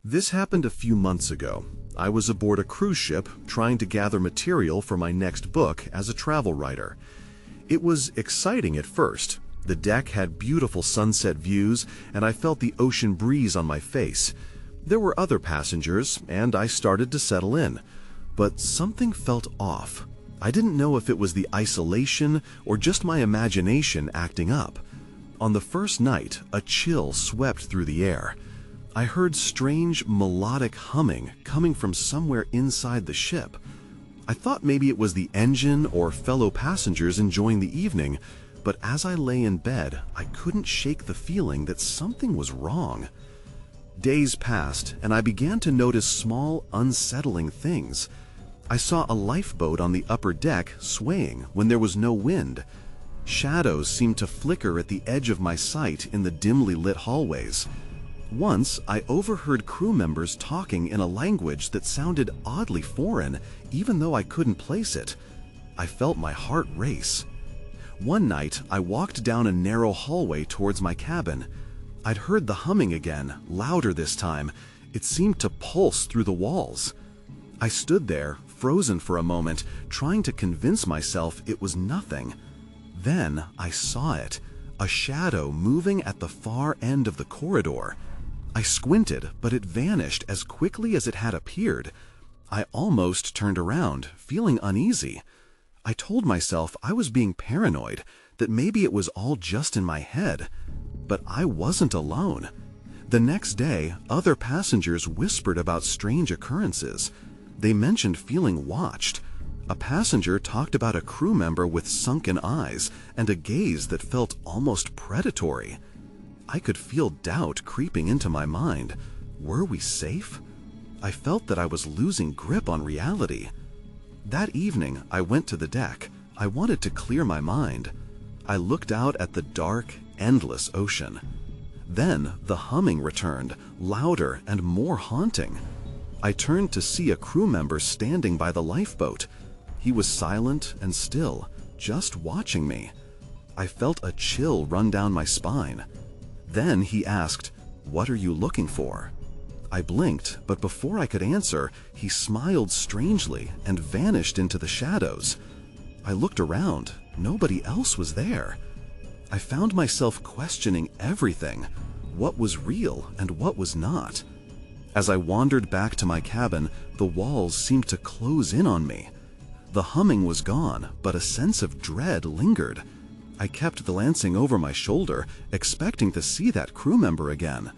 This happened a few months ago. I was aboard a cruise ship trying to gather material for my next book as a travel writer. It was exciting at first. The deck had beautiful sunset views, and I felt the ocean breeze on my face. There were other passengers, and I started to settle in. But something felt off. I didn't know if it was the isolation or just my imagination acting up. On the first night, a chill swept through the air. I heard strange, melodic humming coming from somewhere inside the ship. I thought maybe it was the engine or fellow passengers enjoying the evening, but as I lay in bed, I couldn't shake the feeling that something was wrong. Days passed, and I began to notice small, unsettling things. I saw a lifeboat on the upper deck swaying when there was no wind. Shadows seemed to flicker at the edge of my sight in the dimly lit hallways. Once, I overheard crew members talking in a language that sounded oddly foreign, even though I couldn't place it. I felt my heart race. One night, I walked down a narrow hallway towards my cabin. I'd heard the humming again, louder this time. It seemed to pulse through the walls. I stood there, frozen for a moment, trying to convince myself it was nothing. Then I saw it, a shadow moving at the far end of the corridor. I squinted, but it vanished as quickly as it had appeared. I almost turned around, feeling uneasy. I told myself I was being paranoid, that maybe it was all just in my head. But I wasn't alone. The next day, other passengers whispered about strange occurrences. They mentioned feeling watched. A passenger talked about a crew member with sunken eyes and a gaze that felt almost predatory. I could feel doubt creeping into my mind. Were we safe? I felt that I was losing grip on reality. That evening, I went to the deck. I wanted to clear my mind. I looked out at the dark, endless ocean. Then the humming returned, louder and more haunting. I turned to see a crew member standing by the lifeboat. He was silent and still, just watching me. I felt a chill run down my spine. Then he asked, "What are you looking for?" I blinked, but before I could answer, he smiled strangely and vanished into the shadows. I looked around. Nobody else was there. I found myself questioning everything. What was real and what was not? As I wandered back to my cabin, the walls seemed to close in on me. The humming was gone, but a sense of dread lingered. I kept glancing over my shoulder, expecting to see that crew member again.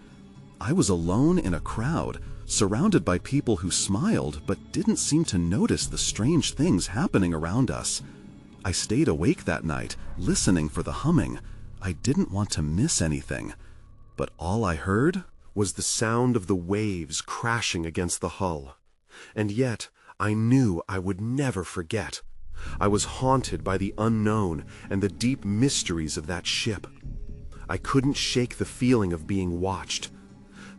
I was alone in a crowd, surrounded by people who smiled but didn't seem to notice the strange things happening around us. I stayed awake that night, listening for the humming. I didn't want to miss anything. But all I heard was the sound of the waves crashing against the hull. And yet, I knew I would never forget. I was haunted by the unknown and the deep mysteries of that ship. I couldn't shake the feeling of being watched.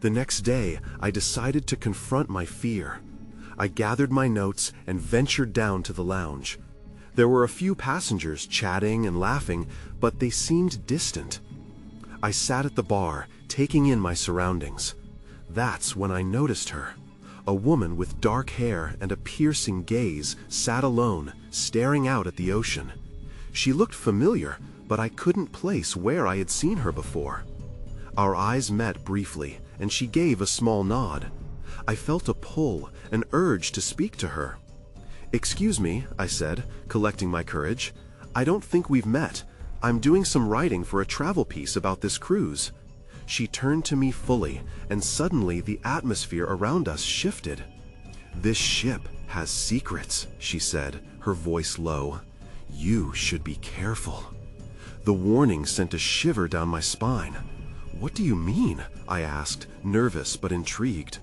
The next day, I decided to confront my fear. I gathered my notes and ventured down to the lounge. There were a few passengers chatting and laughing, but they seemed distant. I sat at the bar, taking in my surroundings. That's when I noticed her. A woman with dark hair and a piercing gaze sat alone, staring out at the ocean. She looked familiar, but I couldn't place where I had seen her before. Our eyes met briefly, and she gave a small nod. I felt a pull, an urge to speak to her. "Excuse me," I said, collecting my courage. "I don't think we've met. I'm doing some writing for a travel piece about this cruise." She turned to me fully, and suddenly the atmosphere around us shifted. "This ship has secrets," she said, her voice low. "You should be careful." The warning sent a shiver down my spine. "What do you mean?" I asked, nervous but intrigued.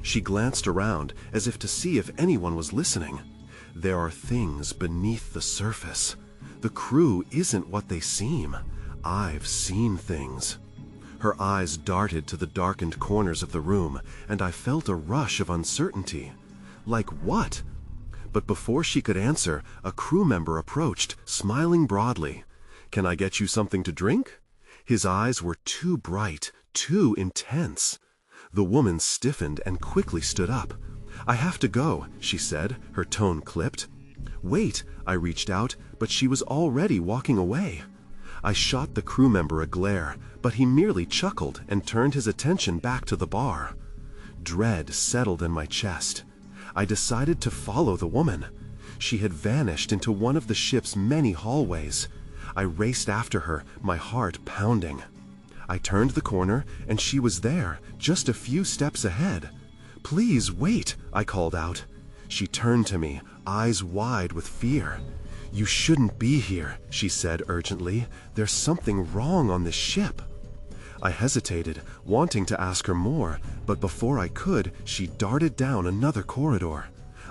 She glanced around, as if to see if anyone was listening. "There are things beneath the surface. The crew isn't what they seem. I've seen things." Her eyes darted to the darkened corners of the room, and I felt a rush of uncertainty. Like what? But before she could answer, a crew member approached, smiling broadly. "Can I get you something to drink?" His eyes were too bright, too intense. The woman stiffened and quickly stood up. "I have to go," she said, her tone clipped. "Wait," I reached out, but she was already walking away. I shot the crew member a glare, but he merely chuckled and turned his attention back to the bar. Dread settled in my chest. I decided to follow the woman. She had vanished into one of the ship's many hallways. I raced after her, my heart pounding. I turned the corner, and she was there, just a few steps ahead. "Please wait," I called out. She turned to me, eyes wide with fear. "You shouldn't be here," she said urgently. "There's something wrong on this ship." I hesitated, wanting to ask her more, but before I could, she darted down another corridor.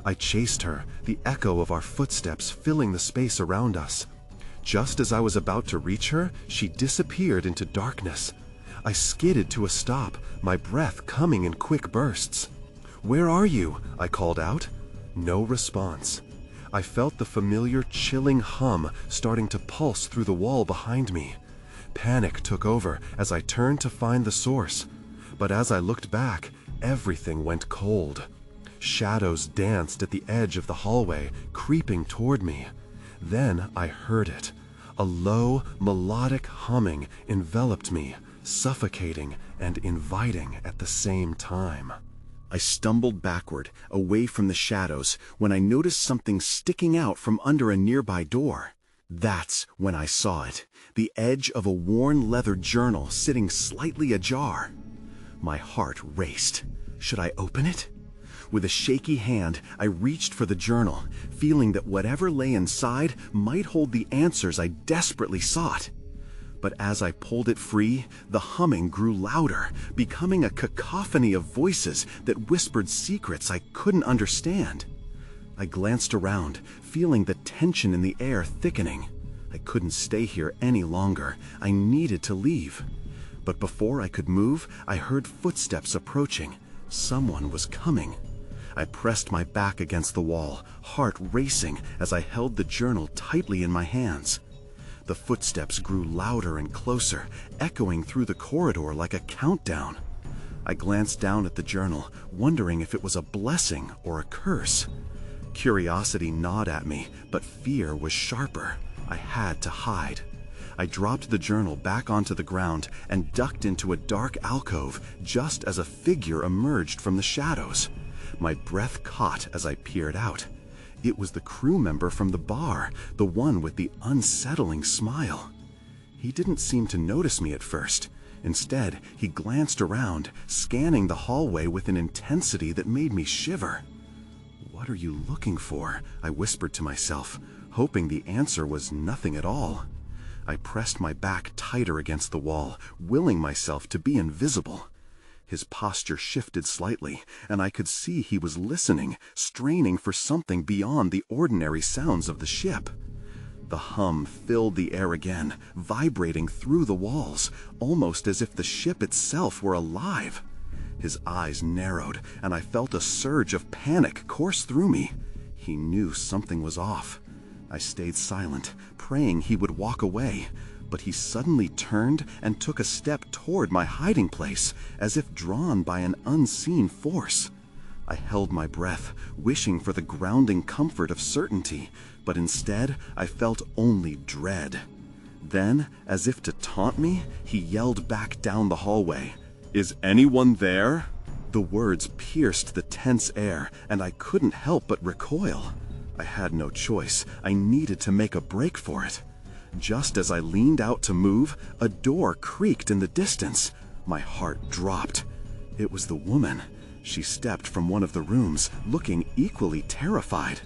I chased her, the echo of our footsteps filling the space around us. Just as I was about to reach her, she disappeared into darkness. I skidded to a stop, my breath coming in quick bursts. "Where are you?" I called out. No response. I felt the familiar chilling hum starting to pulse through the wall behind me. Panic took over as I turned to find the source. But as I looked back, everything went cold. Shadows danced at the edge of the hallway, creeping toward me. Then I heard it. A low, melodic humming enveloped me, suffocating and inviting at the same time. I stumbled backward, away from the shadows, when I noticed something sticking out from under a nearby door. That's when I saw it, the edge of a worn leather journal sitting slightly ajar. My heart raced. Should I open it? With a shaky hand, I reached for the journal, feeling that whatever lay inside might hold the answers I desperately sought. But as I pulled it free, the humming grew louder, becoming a cacophony of voices that whispered secrets I couldn't understand. I glanced around, feeling the tension in the air thickening. I couldn't stay here any longer. I needed to leave. But before I could move, I heard footsteps approaching. Someone was coming. I pressed my back against the wall, heart racing as I held the journal tightly in my hands. The footsteps grew louder and closer, echoing through the corridor like a countdown. I glanced down at the journal, wondering if it was a blessing or a curse. Curiosity gnawed at me, but fear was sharper. I had to hide. I dropped the journal back onto the ground and ducked into a dark alcove just as a figure emerged from the shadows. My breath caught as I peered out. It was the crew member from the bar, the one with the unsettling smile. He didn't seem to notice me at first. Instead, he glanced around, scanning the hallway with an intensity that made me shiver. "What are you looking for?" I whispered to myself, hoping the answer was nothing at all. I pressed my back tighter against the wall, willing myself to be invisible. His posture shifted slightly, and I could see he was listening, straining for something beyond the ordinary sounds of the ship. The hum filled the air again, vibrating through the walls, almost as if the ship itself were alive. His eyes narrowed, and I felt a surge of panic course through me. He knew something was off. I stayed silent, praying he would walk away. But he suddenly turned and took a step toward my hiding place, as if drawn by an unseen force. I held my breath, wishing for the grounding comfort of certainty, but instead I felt only dread. Then, as if to taunt me, he yelled back down the hallway, "Is anyone there?" The words pierced the tense air, and I couldn't help but recoil. I had no choice. I needed to make a break for it. Just as I leaned out to move, a door creaked in the distance. My heart dropped. It was the woman. She stepped from one of the rooms, looking equally terrified.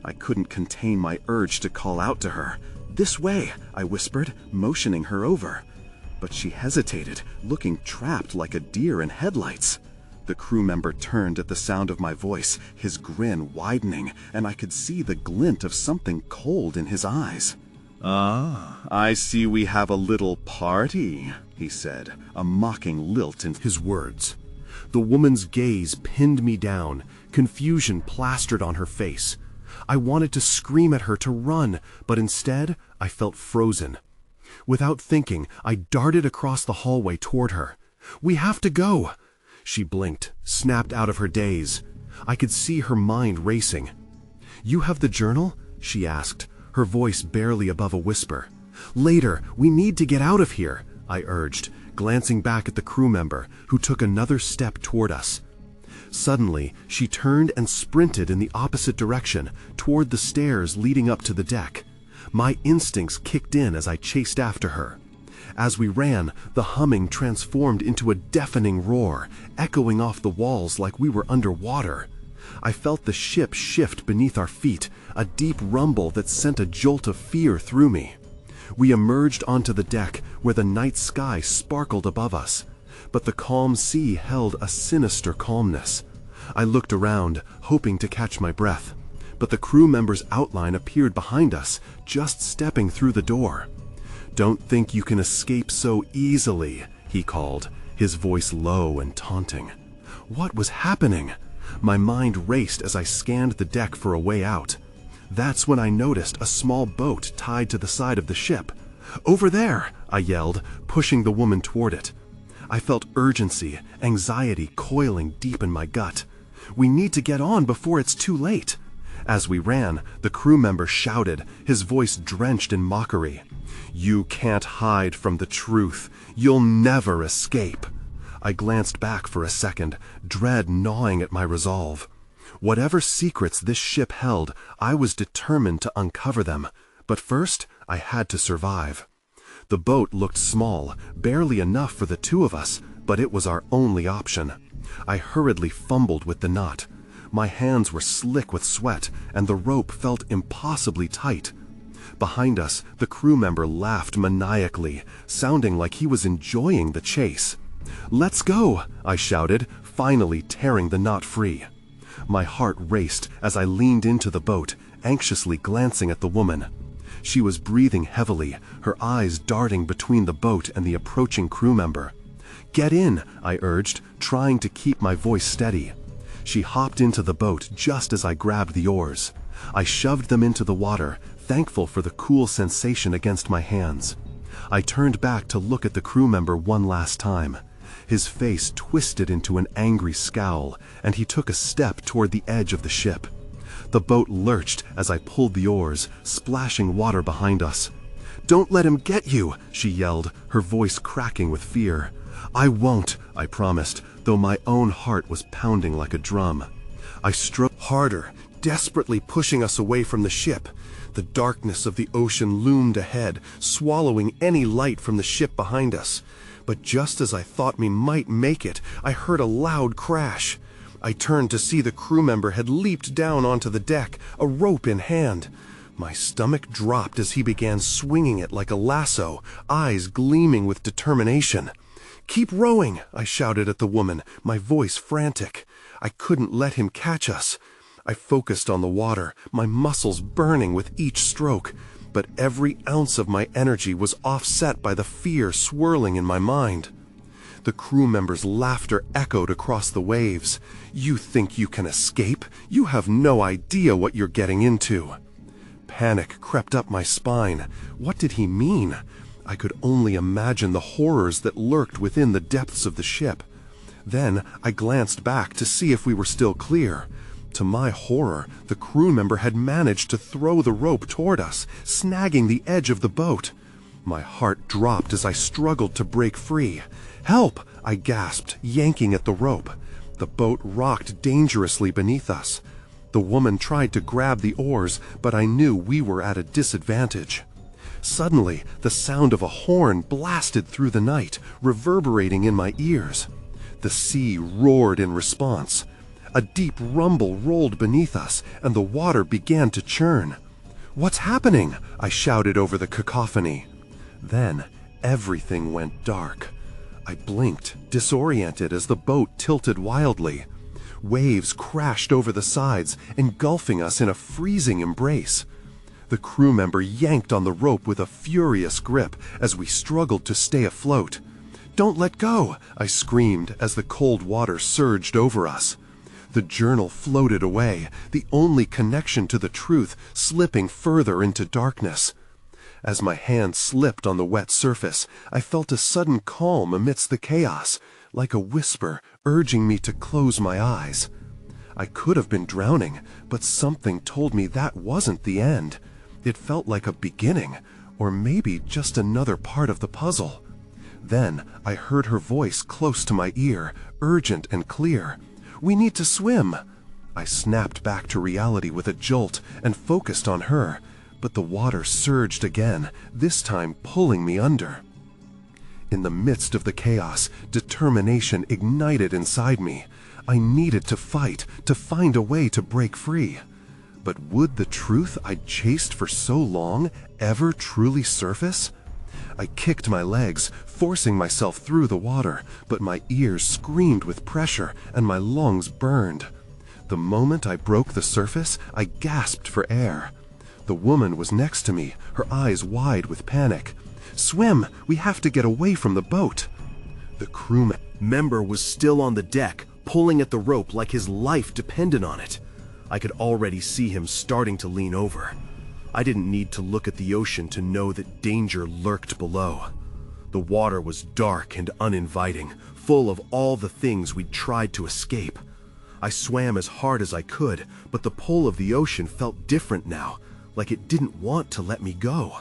I couldn't contain my urge to call out to her. "This way," I whispered, motioning her over. But she hesitated, looking trapped like a deer in headlights. The crew member turned at the sound of my voice, his grin widening, and I could see the glint of something cold in his eyes. "Ah, I see we have a little party," he said, a mocking lilt in his words. The woman's gaze pinned me down, confusion plastered on her face. I wanted to scream at her to run, but instead I felt frozen. Without thinking, I darted across the hallway toward her. "We have to go!" She blinked, snapped out of her daze. I could see her mind racing. "You have the journal?" she asked, her voice barely above a whisper. "Later, we need to get out of here," I urged, glancing back at the crew member, who took another step toward us. Suddenly, she turned and sprinted in the opposite direction, toward the stairs leading up to the deck. My instincts kicked in as I chased after her. As we ran, the humming transformed into a deafening roar, echoing off the walls like we were underwater. I felt the ship shift beneath our feet, a deep rumble that sent a jolt of fear through me. We emerged onto the deck, where the night sky sparkled above us, but the calm sea held a sinister calmness. I looked around, hoping to catch my breath, but the crew member's outline appeared behind us, just stepping through the door. "Don't think you can escape so easily," he called, his voice low and taunting. What was happening? My mind raced as I scanned the deck for a way out. That's when I noticed a small boat tied to the side of the ship. "Over there!" I yelled, pushing the woman toward it. I felt urgency, anxiety coiling deep in my gut. "We need to get on before it's too late." As we ran, the crew member shouted, his voice drenched in mockery. "You can't hide from the truth. You'll never escape." I glanced back for a second, dread gnawing at my resolve. Whatever secrets this ship held, I was determined to uncover them. But first, I had to survive. The boat looked small, barely enough for the two of us, but it was our only option. I hurriedly fumbled with the knot. My hands were slick with sweat, and the rope felt impossibly tight. Behind us, the crew member laughed maniacally, sounding like he was enjoying the chase. "Let's go!" I shouted, finally tearing the knot free. My heart raced as I leaned into the boat, anxiously glancing at the woman. She was breathing heavily, her eyes darting between the boat and the approaching crew member. "Get in," I urged, trying to keep my voice steady. She hopped into the boat just as I grabbed the oars. I shoved them into the water, thankful for the cool sensation against my hands. I turned back to look at the crew member one last time. His face twisted into an angry scowl, and he took a step toward the edge of the ship. The boat lurched as I pulled the oars, splashing water behind us. "Don't let him get you," she yelled, her voice cracking with fear. "I won't," I promised, though my own heart was pounding like a drum. I strove harder, desperately pushing us away from the ship. The darkness of the ocean loomed ahead, swallowing any light from the ship behind us. But just as I thought we might make it, I heard a loud crash. I turned to see the crew member had leaped down onto the deck, a rope in hand. My stomach dropped as he began swinging it like a lasso, eyes gleaming with determination. "Keep rowing," I shouted at the woman, my voice frantic. I couldn't let him catch us. I focused on the water, my muscles burning with each stroke, but every ounce of my energy was offset by the fear swirling in my mind. The crew member's laughter echoed across the waves. "You think you can escape? You have no idea what you're getting into." Panic crept up my spine. What did he mean? I could only imagine the horrors that lurked within the depths of the ship. Then I glanced back to see if we were still clear. To my horror, the crew member had managed to throw the rope toward us, snagging the edge of the boat. My heart dropped as I struggled to break free. "Help!" I gasped, yanking at the rope. The boat rocked dangerously beneath us. The woman tried to grab the oars, but I knew we were at a disadvantage. Suddenly, the sound of a horn blasted through the night, reverberating in my ears. The sea roared in response. A deep rumble rolled beneath us, and the water began to churn. "What's happening?" I shouted over the cacophony. Then, everything went dark. I blinked, disoriented as the boat tilted wildly. Waves crashed over the sides, engulfing us in a freezing embrace. The crew member yanked on the rope with a furious grip as we struggled to stay afloat. "Don't let go!" I screamed as the cold water surged over us. The journal floated away, the only connection to the truth slipping further into darkness. As my hand slipped on the wet surface, I felt a sudden calm amidst the chaos. like a whisper urging me to close my eyes. I could have been drowning, but something told me that wasn't the end. It felt like a beginning, or maybe just another part of the puzzle. Then I heard her voice close to my ear, urgent and clear. "We need to swim." I snapped back to reality with a jolt and focused on her, but the water surged again, this time pulling me under. In the midst of the chaos, determination ignited inside me. I needed to fight, to find a way to break free. But would the truth I'd chased for so long ever truly surface? I kicked my legs, forcing myself through the water, but my ears screamed with pressure and my lungs burned. The moment I broke the surface, I gasped for air. The woman was next to me, her eyes wide with panic. "Swim! We have to get away from the boat!" The crew member was still on the deck, pulling at the rope like his life depended on it. I could already see him starting to lean over. I didn't need to look at the ocean to know that danger lurked below. The water was dark and uninviting, full of all the things we'd tried to escape. I swam as hard as I could, but the pull of the ocean felt different now, like it didn't want to let me go.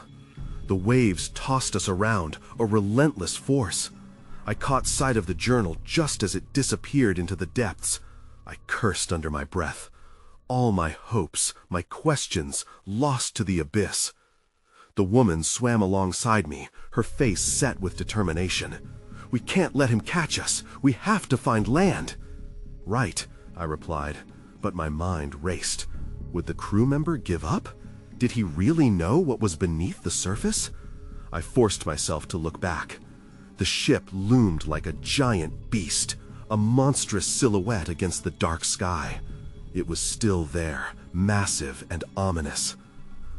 The waves tossed us around, a relentless force. I caught sight of the journal just as it disappeared into the depths. I cursed under my breath. All my hopes, my questions, lost to the abyss. The woman swam alongside me, her face set with determination. "We can't let him catch us. We have to find land." "Right," I replied, but my mind raced. Would the crew member give up? Did he really know what was beneath the surface? I forced myself to look back. The ship loomed like a giant beast, a monstrous silhouette against the dark sky. It was still there, massive and ominous.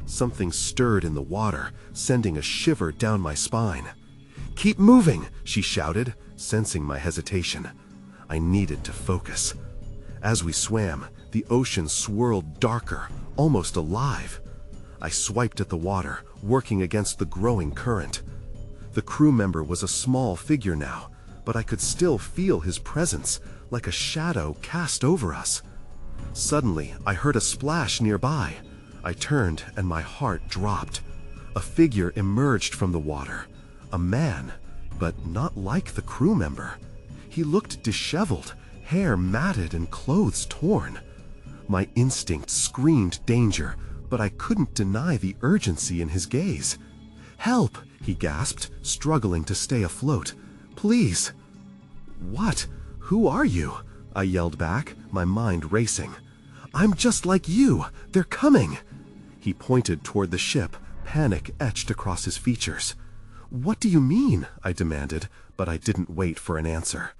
Something stirred in the water, sending a shiver down my spine. "Keep moving," she shouted, sensing my hesitation. I needed to focus. As we swam, the ocean swirled darker, almost alive. I swiped at the water, working against the growing current. The crew member was a small figure now, but I could still feel his presence, like a shadow cast over us. Suddenly, I heard a splash nearby. I turned and my heart dropped. A figure emerged from the water. A man, but not like the crew member. He looked disheveled, hair matted and clothes torn. My instinct screamed danger, but I couldn't deny the urgency in his gaze. "Help!" he gasped, struggling to stay afloat. "Please!" "What? Who are you?" I yelled back, my mind racing. "I'm just like you! They're coming!" He pointed toward the ship, panic etched across his features. "What do you mean?" I demanded, but I didn't wait for an answer.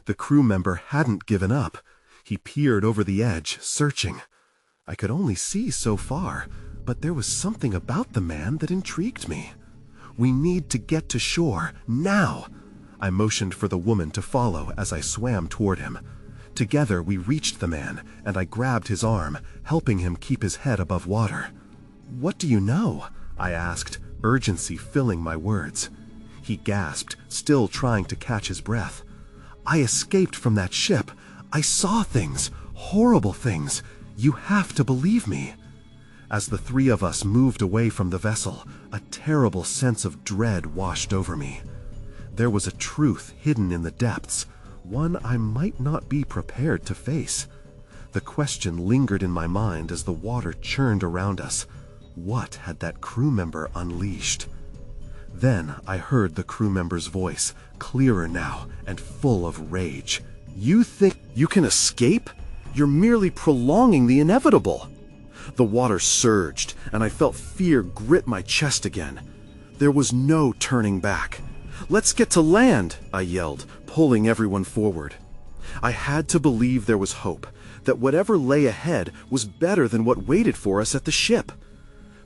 The crew member hadn't given up. He peered over the edge, searching. I could only see so far, but there was something about the man that intrigued me. "We need to get to shore, now!" I motioned for the woman to follow as I swam toward him. Together we reached the man, and I grabbed his arm, helping him keep his head above water. "What do you know?" I asked, urgency filling my words. He gasped, still trying to catch his breath. "I escaped from that ship. I saw things, horrible things. You have to believe me." As the three of us moved away from the vessel, a terrible sense of dread washed over me. There was a truth hidden in the depths, one I might not be prepared to face. The question lingered in my mind as the water churned around us. What had that crew member unleashed? Then I heard the crew member's voice, clearer now and full of rage. "You think you can escape? You're merely prolonging the inevitable." The water surged, and I felt fear grip my chest again. There was no turning back. "Let's get to land," I yelled, pulling everyone forward. I had to believe there was hope, that whatever lay ahead was better than what waited for us at the ship.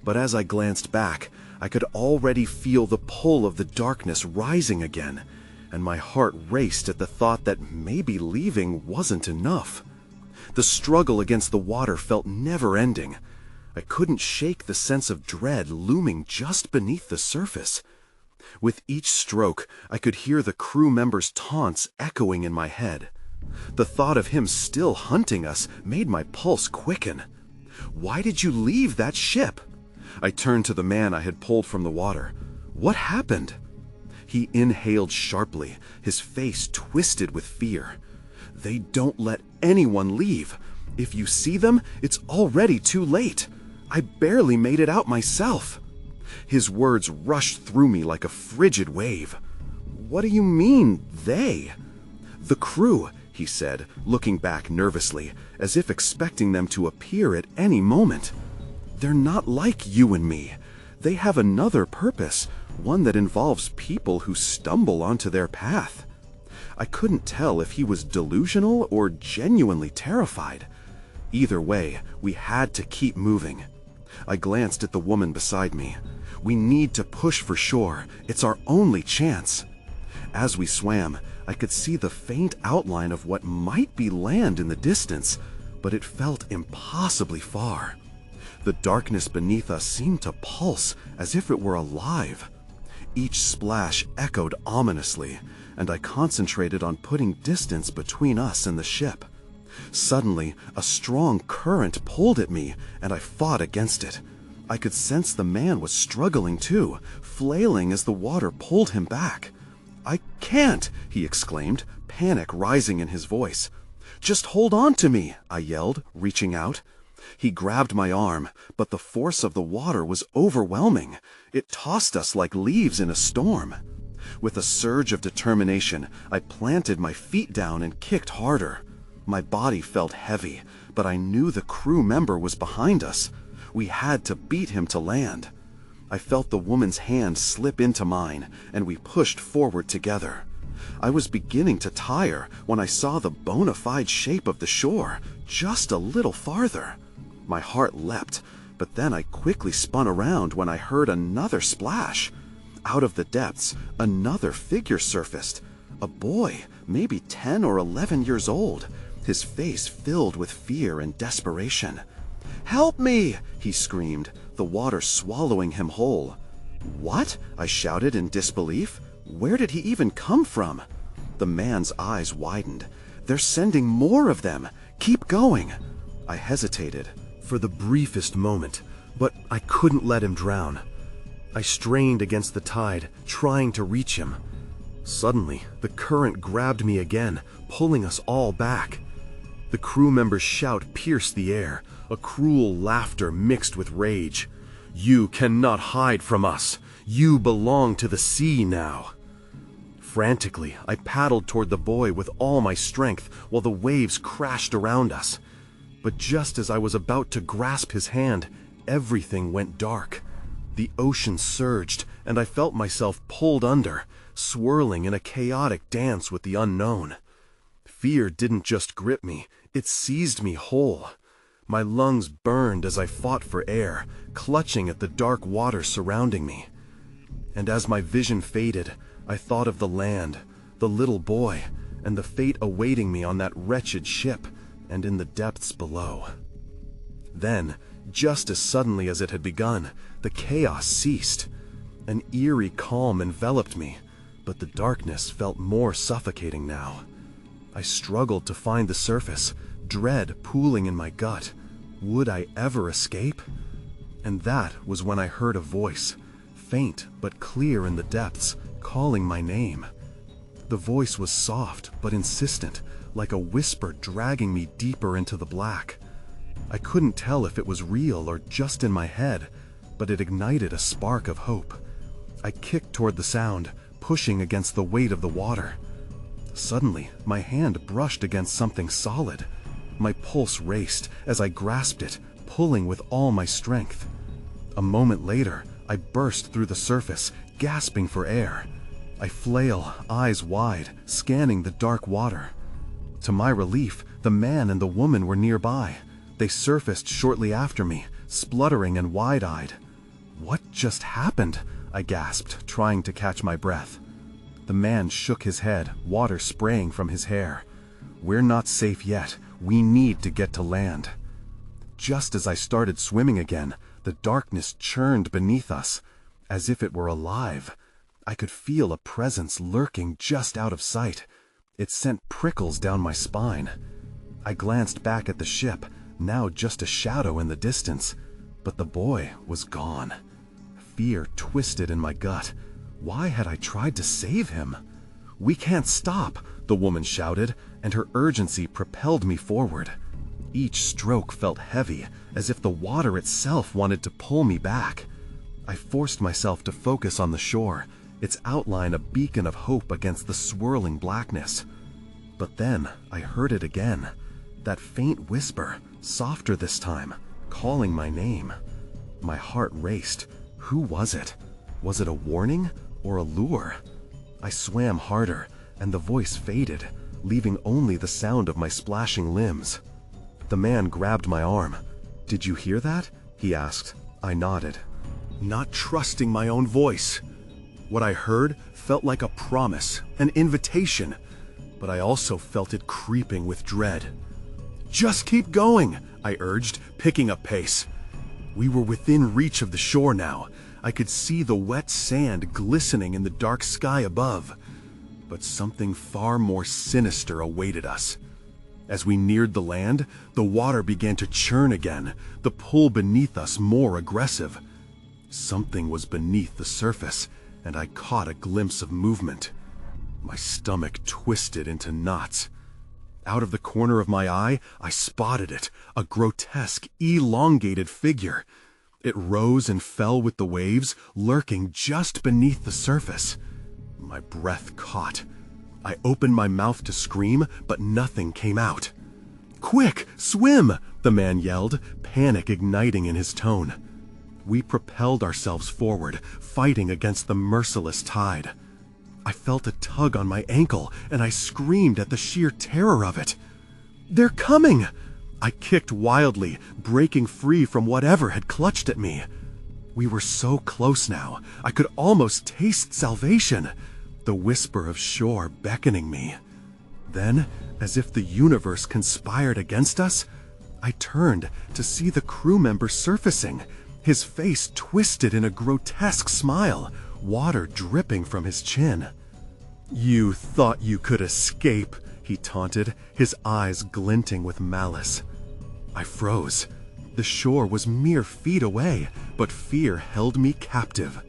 But as I glanced back, I could already feel the pull of the darkness rising again, and my heart raced at the thought that maybe leaving wasn't enough. The struggle against the water felt never-ending. I couldn't shake the sense of dread looming just beneath the surface. With each stroke, I could hear the crew members' taunts echoing in my head. The thought of him still hunting us made my pulse quicken. "Why did you leave that ship?" I turned to the man I had pulled from the water. "What happened?" He inhaled sharply, his face twisted with fear. "They don't let anyone leave. If you see them, it's already too late. I barely made it out myself." His words rushed through me like a frigid wave. "What do you mean, they?" "The crew," he said, looking back nervously, as if expecting them to appear at any moment. "They're not like you and me. They have another purpose, one that involves people who stumble onto their path." I couldn't tell if he was delusional or genuinely terrified. Either way, we had to keep moving. I glanced at the woman beside me. "We need to push for shore. It's our only chance." As we swam, I could see the faint outline of what might be land in the distance, but it felt impossibly far. The darkness beneath us seemed to pulse as if it were alive. Each splash echoed ominously, and I concentrated on putting distance between us and the ship. Suddenly, a strong current pulled at me, and I fought against it. I could sense the man was struggling too, flailing as the water pulled him back. "I can't!" he exclaimed, panic rising in his voice. "Just hold on to me!" I yelled, reaching out. He grabbed my arm, but the force of the water was overwhelming. It tossed us like leaves in a storm. With a surge of determination, I planted my feet down and kicked harder. My body felt heavy, but I knew the crew member was behind us. We had to beat him to land. I felt the woman's hand slip into mine, and we pushed forward together. I was beginning to tire when I saw the bona fide shape of the shore, just a little farther. My heart leapt, but then I quickly spun around when I heard another splash. Out of the depths, another figure surfaced. A boy, maybe 10 or 11 years old, his face filled with fear and desperation. "Help me!" he screamed, the water swallowing him whole. "What?" I shouted in disbelief. "Where did he even come from?" The man's eyes widened. "They're sending more of them! Keep going!" I hesitated for the briefest moment, but I couldn't let him drown. I strained against the tide, trying to reach him. Suddenly, the current grabbed me again, pulling us all back. The crew member's shout pierced the air, a cruel laughter mixed with rage. "You cannot hide from us! You belong to the sea now!" Frantically, I paddled toward the boy with all my strength while the waves crashed around us. But just as I was about to grasp his hand, everything went dark. The ocean surged, and I felt myself pulled under, swirling in a chaotic dance with the unknown. Fear didn't just grip me, it seized me whole. My lungs burned as I fought for air, clutching at the dark water surrounding me. And as my vision faded, I thought of the land, the little boy, and the fate awaiting me on that wretched ship and in the depths below. Then, just as suddenly as it had begun, the chaos ceased. An eerie calm enveloped me, but the darkness felt more suffocating now. I struggled to find the surface, dread pooling in my gut. Would I ever escape? And that was when I heard a voice, faint but clear in the depths, calling my name. The voice was soft but insistent, like a whisper dragging me deeper into the black. I couldn't tell if it was real or just in my head, but it ignited a spark of hope. I kicked toward the sound, pushing against the weight of the water. Suddenly, my hand brushed against something solid. My pulse raced as I grasped it, pulling with all my strength. A moment later, I burst through the surface, gasping for air. I flail, eyes wide, scanning the dark water. To my relief, the man and the woman were nearby. They surfaced shortly after me, spluttering and wide-eyed. "What just happened?" I gasped, trying to catch my breath. The man shook his head, water spraying from his hair. "We're not safe yet. We need to get to land." Just as I started swimming again, the darkness churned beneath us, as if it were alive. I could feel a presence lurking just out of sight. It sent prickles down my spine. I glanced back at the ship, now just a shadow in the distance, but the boy was gone. Fear twisted in my gut. Why had I tried to save him? "We can't stop," the woman shouted, and her urgency propelled me forward. Each stroke felt heavy, as if the water itself wanted to pull me back. I forced myself to focus on the shore, its outline a beacon of hope against the swirling blackness. But then I heard it again, that faint whisper, softer this time, calling my name. My heart raced. Who was it? Was it a warning or a lure? I swam harder, and the voice faded, leaving only the sound of my splashing limbs. The man grabbed my arm. "Did you hear that?" he asked. I nodded, not trusting my own voice. What I heard felt like a promise, an invitation, but I also felt it creeping with dread. "Just keep going," I urged, picking up pace. We were within reach of the shore now. I could see the wet sand glistening in the dark sky above. But something far more sinister awaited us. As we neared the land, the water began to churn again, the pull beneath us more aggressive. Something was beneath the surface, and I caught a glimpse of movement. My stomach twisted into knots. Out of the corner of my eye, I spotted it, a grotesque, elongated figure. It rose and fell with the waves, lurking just beneath the surface. My breath caught. I opened my mouth to scream, but nothing came out. "Quick, swim!" the man yelled, panic igniting in his tone. We propelled ourselves forward, fighting against the merciless tide. I felt a tug on my ankle, and I screamed at the sheer terror of it. "They're coming!" I kicked wildly, breaking free from whatever had clutched at me. We were so close now, I could almost taste salvation, the whisper of shore beckoning me. Then, as if the universe conspired against us, I turned to see the crew member surfacing, his face twisted in a grotesque smile, water dripping from his chin. "You thought you could escape," he taunted, his eyes glinting with malice. I froze. The shore was mere feet away, but fear held me captive.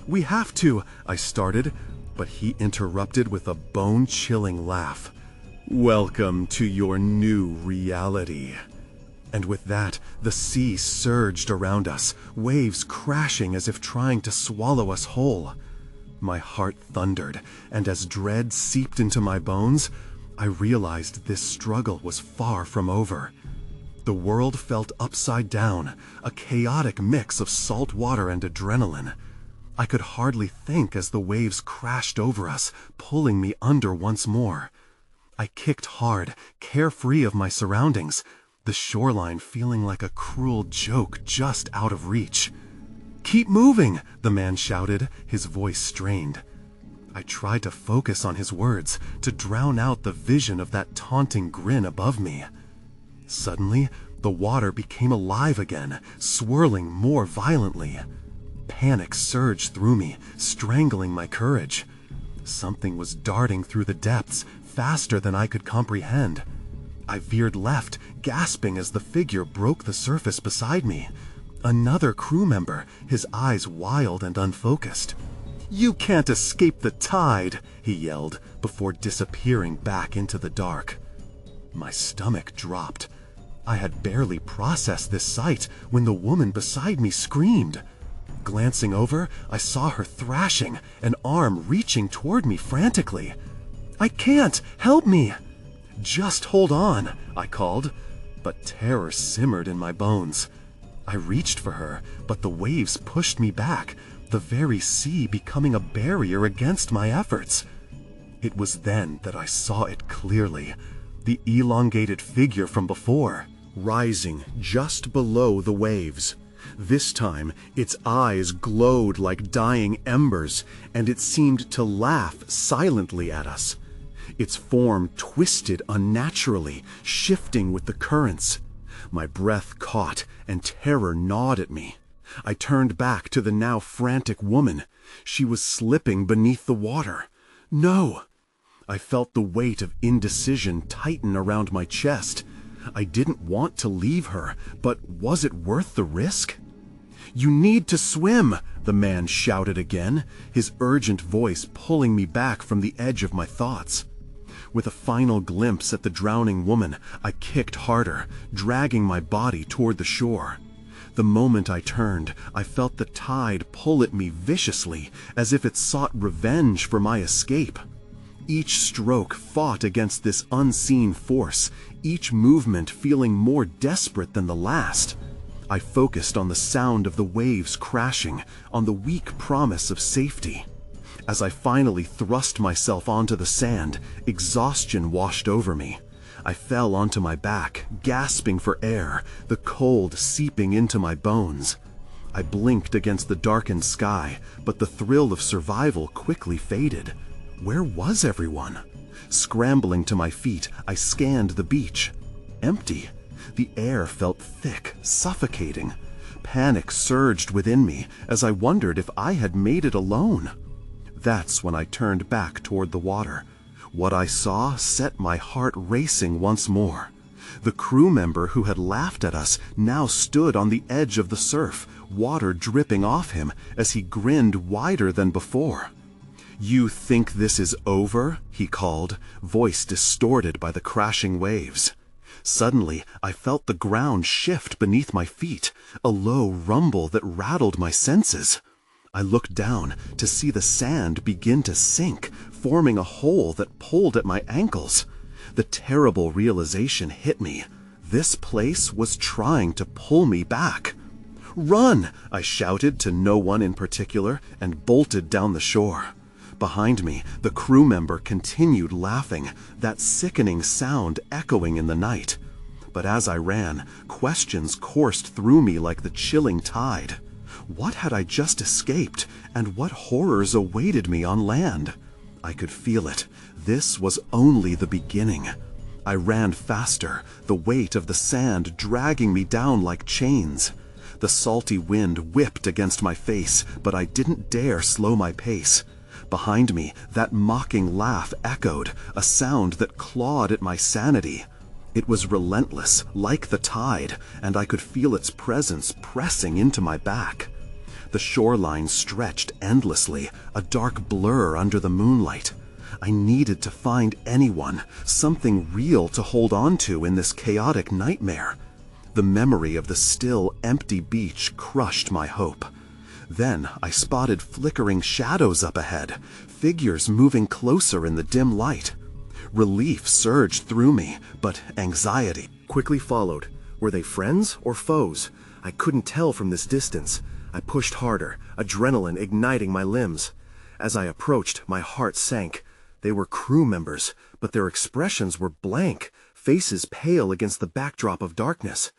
"We have to," I started, but he interrupted with a bone-chilling laugh. "Welcome to your new reality." And with that, the sea surged around us, waves crashing as if trying to swallow us whole. My heart thundered, and as dread seeped into my bones, I realized this struggle was far from over. The world felt upside down, a chaotic mix of salt water and adrenaline. I could hardly think as the waves crashed over us, pulling me under once more. I kicked hard, carefree of my surroundings, the shoreline feeling like a cruel joke just out of reach. "Keep moving," the man shouted, his voice strained. I tried to focus on his words, to drown out the vision of that taunting grin above me. Suddenly, the water became alive again, swirling more violently. Panic surged through me, strangling my courage. Something was darting through the depths, faster than I could comprehend. I veered left, gasping as the figure broke the surface beside me. Another crew member, his eyes wild and unfocused. "You can't escape the tide," he yelled, before disappearing back into the dark. My stomach dropped. I had barely processed this sight when the woman beside me screamed. Glancing over, I saw her thrashing, an arm reaching toward me frantically. "I can't! Help me!" "Just hold on," I called, but terror simmered in my bones. I reached for her, but the waves pushed me back, the very sea becoming a barrier against my efforts. It was then that I saw it clearly, the elongated figure from before, rising just below the waves. This time, its eyes glowed like dying embers, and it seemed to laugh silently at us. Its form twisted unnaturally, shifting with the currents. My breath caught, and terror gnawed at me. I turned back to the now frantic woman. She was slipping beneath the water. No! I felt the weight of indecision tighten around my chest. I didn't want to leave her, but was it worth the risk? "You need to swim," the man shouted again, his urgent voice pulling me back from the edge of my thoughts. With a final glimpse at the drowning woman, I kicked harder, dragging my body toward the shore. The moment I turned, I felt the tide pull at me viciously, as if it sought revenge for my escape. Each stroke fought against this unseen force, each movement feeling more desperate than the last. I focused on the sound of the waves crashing, on the weak promise of safety. As I finally thrust myself onto the sand, exhaustion washed over me. I fell onto my back, gasping for air, the cold seeping into my bones. I blinked against the darkened sky, but the thrill of survival quickly faded. Where was everyone? Scrambling to my feet, I scanned the beach. Empty. The air felt thick, suffocating. Panic surged within me as I wondered if I had made it alone. That's when I turned back toward the water. What I saw set my heart racing once more. The crew member who had laughed at us now stood on the edge of the surf, water dripping off him as he grinned wider than before. "You think this is over?" he called, voice distorted by the crashing waves. Suddenly, I felt the ground shift beneath my feet, a low rumble that rattled my senses. I looked down to see the sand begin to sink, forming a hole that pulled at my ankles. The terrible realization hit me. This place was trying to pull me back. "Run!" I shouted to no one in particular and bolted down the shore. Behind me, the crew member continued laughing, that sickening sound echoing in the night. But as I ran, questions coursed through me like the chilling tide. What had I just escaped, and what horrors awaited me on land? I could feel it. This was only the beginning. I ran faster, the weight of the sand dragging me down like chains. The salty wind whipped against my face, but I didn't dare slow my pace. Behind me, that mocking laugh echoed, a sound that clawed at my sanity. It was relentless, like the tide, and I could feel its presence pressing into my back. The shoreline stretched endlessly, a dark blur under the moonlight. I needed to find anyone, something real to hold on to in this chaotic nightmare. The memory of the still, empty beach crushed my hope. Then I spotted flickering shadows up ahead, figures moving closer in the dim light. Relief surged through me, but anxiety quickly followed. Were they friends or foes? I couldn't tell from this distance. I pushed harder, adrenaline igniting my limbs. As I approached, my heart sank. They were crew members, but their expressions were blank, faces pale against the backdrop of darkness.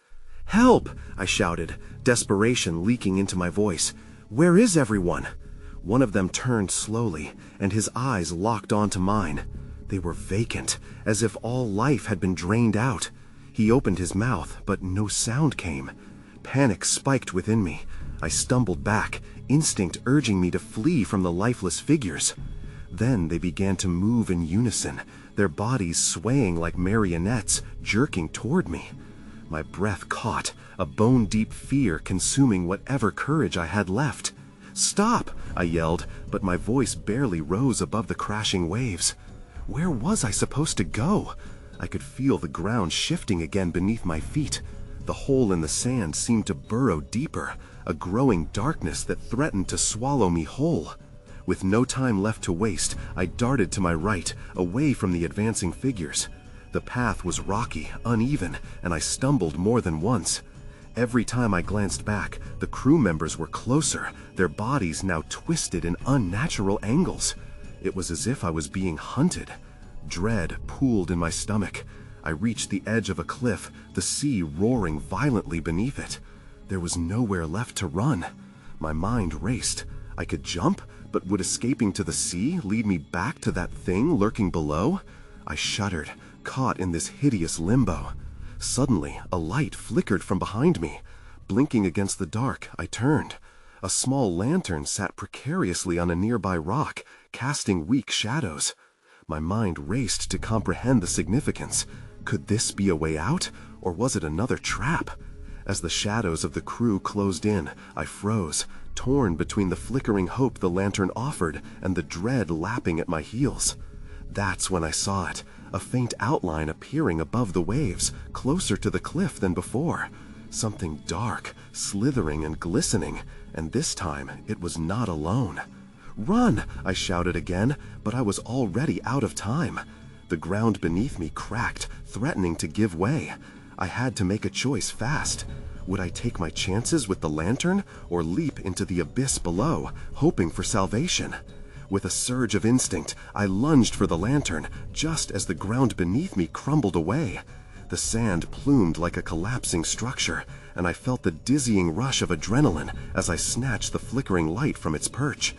"Help!" I shouted, desperation leaking into my voice. "Where is everyone?" One of them turned slowly, and his eyes locked onto mine. They were vacant, as if all life had been drained out. He opened his mouth, but no sound came. Panic spiked within me. I stumbled back, instinct urging me to flee from the lifeless figures. Then they began to move in unison, their bodies swaying like marionettes, jerking toward me. My breath caught, a bone-deep fear consuming whatever courage I had left. "Stop!" I yelled, but my voice barely rose above the crashing waves. Where was I supposed to go? I could feel the ground shifting again beneath my feet. The hole in the sand seemed to burrow deeper, a growing darkness that threatened to swallow me whole. With no time left to waste, I darted to my right, away from the advancing figures. The path was rocky, uneven, and I stumbled more than once. Every time I glanced back, the crew members were closer, their bodies now twisted in unnatural angles. It was as if I was being hunted. Dread pooled in my stomach. I reached the edge of a cliff, the sea roaring violently beneath it. There was nowhere left to run. My mind raced. I could jump, but would escaping to the sea lead me back to that thing lurking below? I shuddered, caught in this hideous limbo. Suddenly, a light flickered from behind me. blinking against the dark, I turned. A small lantern sat precariously on a nearby rock, casting weak shadows. My mind raced to comprehend the significance. Could this be a way out, or was it another trap? As the shadows of the crew closed in, I froze, torn between the flickering hope the lantern offered and the dread lapping at my heels. That's when I saw it, a faint outline appearing above the waves, closer to the cliff than before. Something dark, slithering and glistening, and this time it was not alone. "Run!" I shouted again, but I was already out of time. The ground beneath me cracked, threatening to give way. I had to make a choice fast. Would I take my chances with the lantern, or leap into the abyss below, hoping for salvation? With a surge of instinct, I lunged for the lantern, just as the ground beneath me crumbled away. The sand plumed like a collapsing structure, and I felt the dizzying rush of adrenaline as I snatched the flickering light from its perch.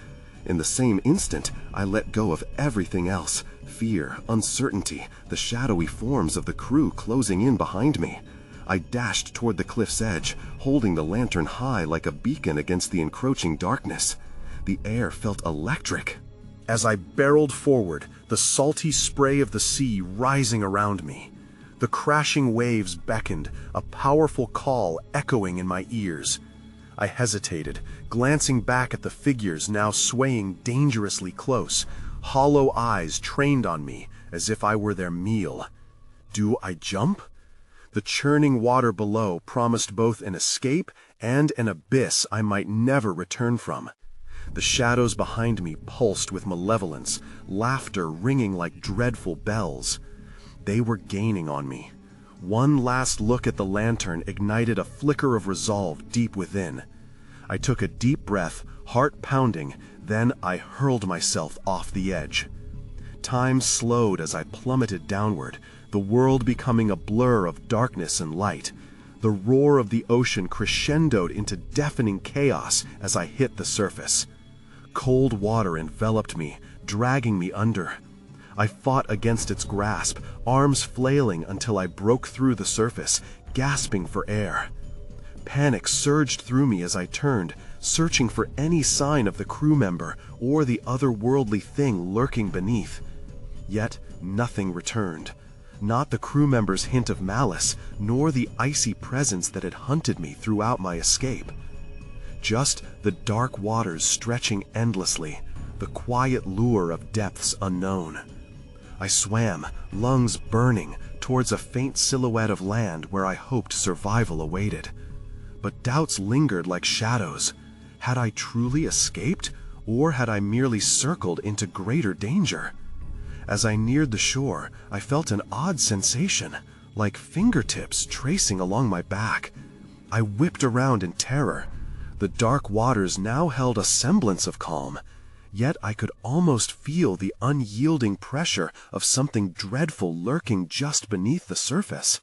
In the same instant, I let go of everything else: fear, uncertainty, the shadowy forms of the crew closing in behind me. I dashed toward the cliff's edge, holding the lantern high like a beacon against the encroaching darkness. The air felt electric. As I barreled forward, the salty spray of the sea rising around me. The crashing waves beckoned, a powerful call echoing in my ears. I hesitated, glancing back at the figures now swaying dangerously close, hollow eyes trained on me as if I were their meal. Do I jump? The churning water below promised both an escape and an abyss I might never return from. The shadows behind me pulsed with malevolence, laughter ringing like dreadful bells. They were gaining on me. One last look at the lantern ignited a flicker of resolve deep within. I took a deep breath, heart pounding, then I hurled myself off the edge. Time slowed as I plummeted downward, the world becoming a blur of darkness and light. The roar of the ocean crescendoed into deafening chaos as I hit the surface. Cold water enveloped me, dragging me under. I fought against its grasp, arms flailing until I broke through the surface, gasping for air. Panic surged through me as I turned, searching for any sign of the crew member or the otherworldly thing lurking beneath. Yet nothing returned. Not the crew member's hint of malice, nor the icy presence that had hunted me throughout my escape. Just the dark waters stretching endlessly, the quiet lure of depths unknown. I swam, lungs burning, towards a faint silhouette of land where I hoped survival awaited. But doubts lingered like shadows. Had I truly escaped, or had I merely circled into greater danger? As I neared the shore, I felt an odd sensation, like fingertips tracing along my back. I whipped around in terror. The dark waters now held a semblance of calm, yet I could almost feel the unyielding pressure of something dreadful lurking just beneath the surface.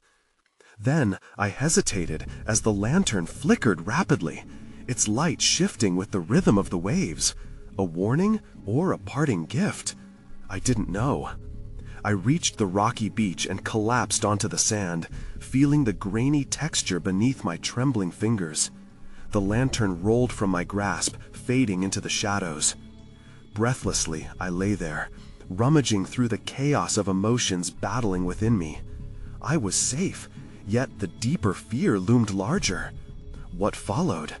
Then I hesitated as the lantern flickered rapidly, its light shifting with the rhythm of the waves. A warning or a parting gift? I didn't know. I reached the rocky beach and collapsed onto the sand, feeling the grainy texture beneath my trembling fingers. The lantern rolled from my grasp, fading into the shadows. Breathlessly, I lay there, rummaging through the chaos of emotions battling within me. I was safe, yet the deeper fear loomed larger. What followed?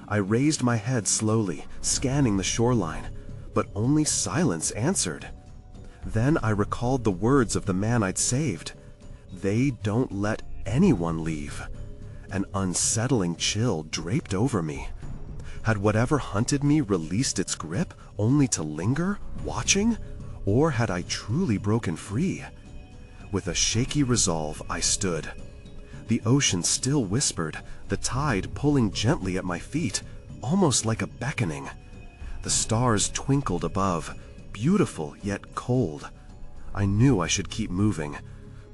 I raised my head slowly, scanning the shoreline, but only silence answered. Then I recalled the words of the man I'd saved. They don't let anyone leave. An unsettling chill draped over me. Had whatever hunted me released its grip, only to linger, watching? Or had I truly broken free? With a shaky resolve, I stood. The ocean still whispered, the tide pulling gently at my feet, almost like a beckoning. The stars twinkled above, beautiful yet cold. I knew I should keep moving,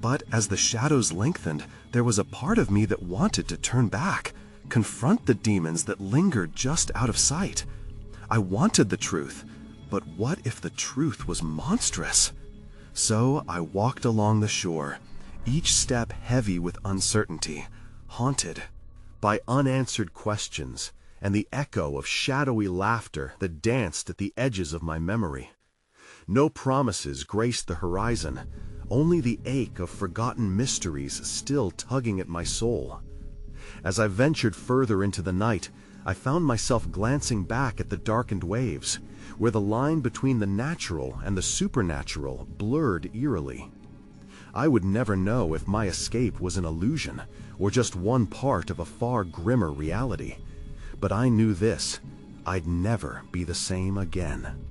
but as the shadows lengthened, there was a part of me that wanted to turn back, confront the demons that lingered just out of sight. I wanted the truth, but what if the truth was monstrous? So I walked along the shore, each step heavy with uncertainty, haunted, by unanswered questions and the echo of shadowy laughter that danced at the edges of my memory. No promises graced the horizon, only the ache of forgotten mysteries still tugging at my soul. As I ventured further into the night, I found myself glancing back at the darkened waves, where the line between the natural and the supernatural blurred eerily. I would never know if my escape was an illusion or just one part of a far grimmer reality. But I knew this: I'd never be the same again.